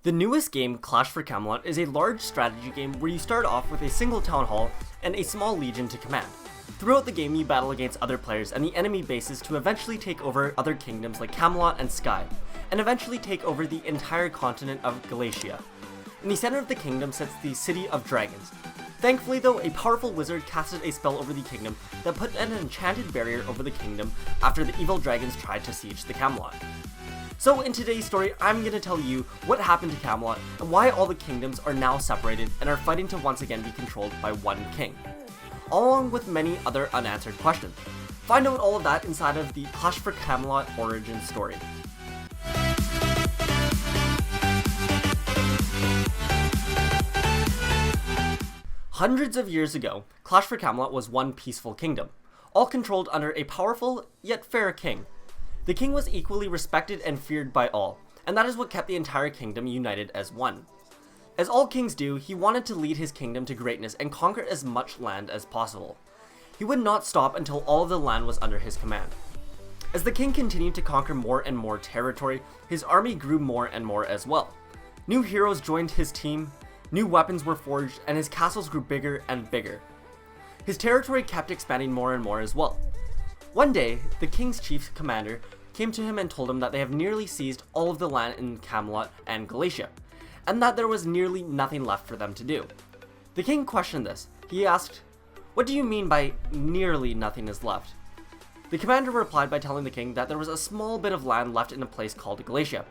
The newest game, Clash for Camelot, is a large strategy game where you start off with a single town hall and a small legion to command. Throughout the game, you battle against other players and the enemy bases to eventually take over other kingdoms like Camelot and Skye, and eventually take over the entire continent of Galatia. In the center of the kingdom sits the City of Dragons. Thankfully though, a powerful wizard casted a spell over the kingdom that put an enchanted barrier over the kingdom after the evil dragons tried to siege the Camelot. So in today's story, I'm going to tell you what happened to Camelot and why all the kingdoms are now separated and are fighting to once again be controlled by one king, along with many other unanswered questions. Find out all of that inside of the Clash for Camelot origin story. Hundreds of years ago, Clash for Camelot was one peaceful kingdom, all controlled under a powerful yet fair king. The king was equally respected and feared by all, and that is what kept the entire kingdom united as one. As all kings do, he wanted to lead his kingdom to greatness and conquer as much land as possible. He would not stop until all of the land was under his command. As the king continued to conquer more and more territory, his army grew more and more as well. New heroes joined his team, new weapons were forged, and his castles grew bigger and bigger. His territory kept expanding more and more as well. One day, the king's chief commander came to him and told him that they have nearly seized all of the land in Camelot and Galatia, and that there was nearly nothing left for them to do. The king questioned this. He asked, "What do you mean by nearly nothing is left?" The commander replied by telling the king that there was a small bit of land left in a place called Galatia.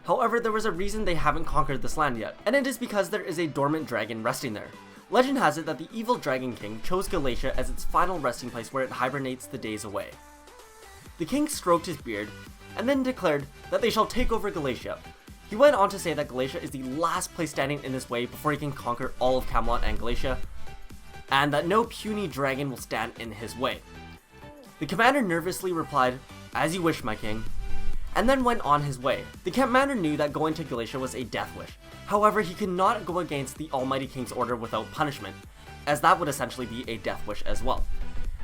However, there was a reason they haven't conquered this land yet, and it is because there is a dormant dragon resting there. Legend has it that the evil Dragon King chose Galatia as its final resting place where it hibernates the days away. The king stroked his beard, and then declared that they shall take over Galatia. He went on to say that Galatia is the last place standing in his way before he can conquer all of Camelot and Galatia, and that no puny dragon will stand in his way. The commander nervously replied, "As you wish, my king," and then went on his way. The commander knew that going to Galatia was a death wish. However, he could not go against the almighty king's order without punishment, as that would essentially be a death wish as well.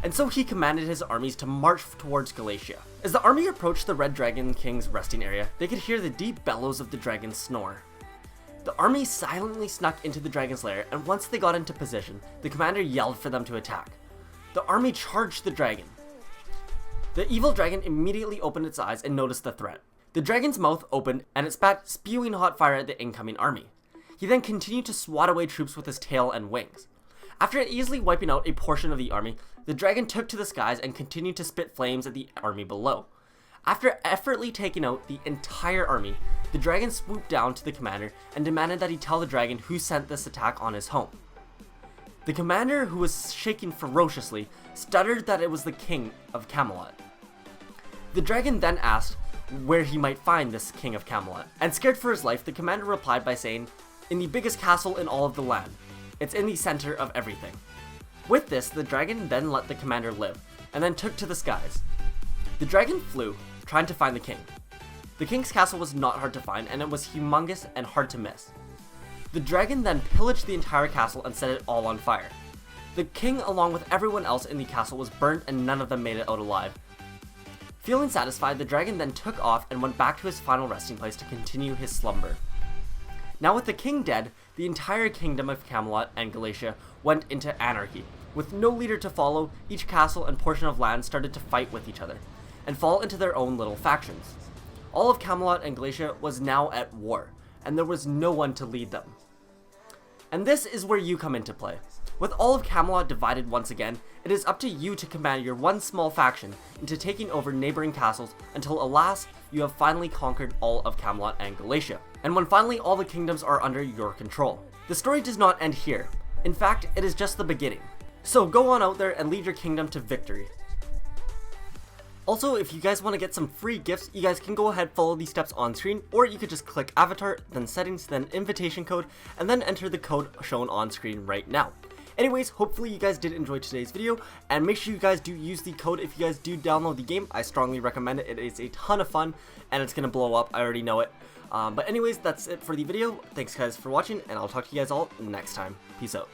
And so he commanded his armies to march towards Galatia. As the army approached the Red Dragon King's resting area, they could hear the deep bellows of the dragon's snore. The army silently snuck into the dragon's lair, and once they got into position, the commander yelled for them to attack. The army charged the dragon. The evil dragon immediately opened its eyes and noticed the threat. The dragon's mouth opened and it spat spewing hot fire at the incoming army. He then continued to swat away troops with his tail and wings. After easily wiping out a portion of the army, the dragon took to the skies and continued to spit flames at the army below. After effortlessly taking out the entire army, the dragon swooped down to the commander and demanded that he tell the dragon who sent this attack on his home. The commander, who was shaking ferociously, stuttered that it was the king of Camelot. The dragon then asked where he might find this king of Camelot, and scared for his life, the commander replied by saying, "In the biggest castle in all of the land. It's in the center of everything." With this, the dragon then let the commander live, and then took to the skies. The dragon flew, trying to find the king. The king's castle was not hard to find, and it was humongous and hard to miss. The dragon then pillaged the entire castle and set it all on fire. The king, along with everyone else in the castle, was burnt and none of them made it out alive. Feeling satisfied, the dragon then took off and went back to his final resting place to continue his slumber. Now with the king dead, the entire kingdom of Camelot and Galatia went into anarchy. With no leader to follow, each castle and portion of land started to fight with each other, and fall into their own little factions. All of Camelot and Galatia was now at war, and there was no one to lead them. And this is where you come into play. With all of Camelot divided once again, it is up to you to command your one small faction into taking over neighboring castles until, alas, you have finally conquered all of Camelot and Galatia, and when finally all the kingdoms are under your control. The story does not end here. In fact, it is just the beginning. So go on out there and lead your kingdom to victory. Also, if you guys want to get some free gifts, you guys can go ahead, follow these steps on screen, or you could just click avatar, then settings, then invitation code, and then enter the code shown on screen right now. Anyways, hopefully you guys did enjoy today's video, and make sure you guys do use the code if you guys do download the game. I strongly recommend it. It is a ton of fun, and it's going to blow up. I already know it. But anyways, that's it for the video. Thanks guys for watching, and I'll talk to you guys all next time. Peace out.